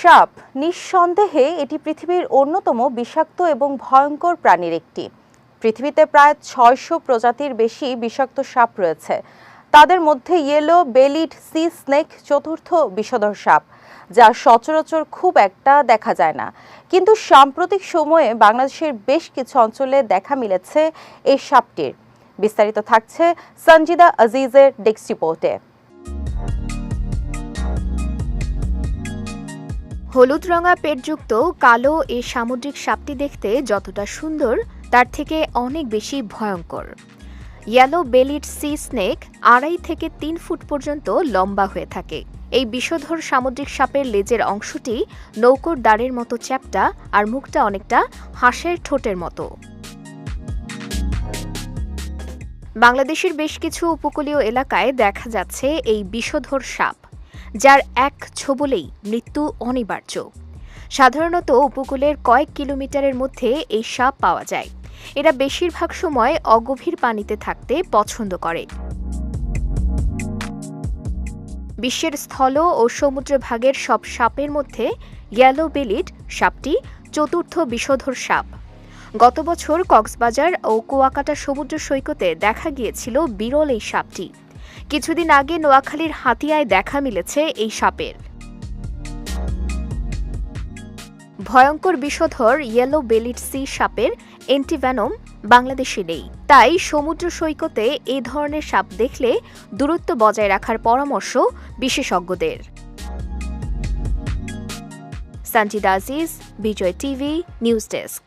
সাপ নিঃসন্দেহে এটি পৃথিবীর অন্যতম বিষাক্ত এবং ভয়ঙ্কর প্রাণীর একটি। পৃথিবীতে প্রায় ৬০০ প্রজাতির বেশি বিষাক্ত সাপ রয়েছে। তাদের মধ্যে ইয়েলো বেলিড সি স্নেক চতুর্থ বিষধর সাপ, যা সচরাচর খুব একটা দেখা যায় না। কিন্তু সাম্প্রতিক সময়ে বাংলাদেশের বেশ কিছু অঞ্চলে দেখা মিলেছে এই সাপটির। বিস্তারিত থাকছে সঞ্জিদা আজিজের ডেস্ক রিপোর্টে। হলুদ রঙা পেটযুক্ত কালো এই সামুদ্রিক সাপটি দেখতে যতটা সুন্দর তার থেকে অনেক বেশি ভয়ঙ্কর। ইয়েলো বেলিড সি স্নেক ২.৫ থেকে ৩ ফুট পর্যন্ত লম্বা হয়ে থাকে। এই বিষধর সামুদ্রিক সাপের লেজের অংশটি নৌকোর দাঁড়ের মতো চ্যাপ্টা আর মুখটা অনেকটা হাঁসের ঠোঁটের মতো। বাংলাদেশের বেশ কিছু উপকূলীয় এলাকায় দেখা যাচ্ছে এই বিষধর সাপ, যার এক ছোবলেই মৃত্যু অনিবার্য। সাধারণত উপকূলের কয়েক কিলোমিটারের মধ্যে এই সাপ পাওয়া যায়। এরা বেশিরভাগ সময় অগভীর পানিতে থাকতে পছন্দ করে। বিশ্বের স্থল ও সমুদ্রভাগের সব সাপের মধ্যে ইয়েলো বেলিড সাপটি চতুর্থ বিষধর সাপ। গত বছর কক্সবাজার ও কুয়াকাটা সমুদ্র সৈকতে দেখা গিয়েছিল বিরল এই সাপটি। কিছুদিন আগে নোয়াখালীর হাতিয়ায় দেখা মিলেছে এই সাপের। ভয়ঙ্কর বিষধর ইয়েলো বেলিড সি সাপের অ্যান্টিভেনম বাংলাদেশে নেই, তাই সমুদ্র সৈকতে এই ধরনের সাপ দেখলে দূরত্ব বজায় রাখার পরামর্শ বিশেষজ্ঞদের। সঞ্জিদা আজিজ, বিজয় টিভি, নিউজ ডেস্ক।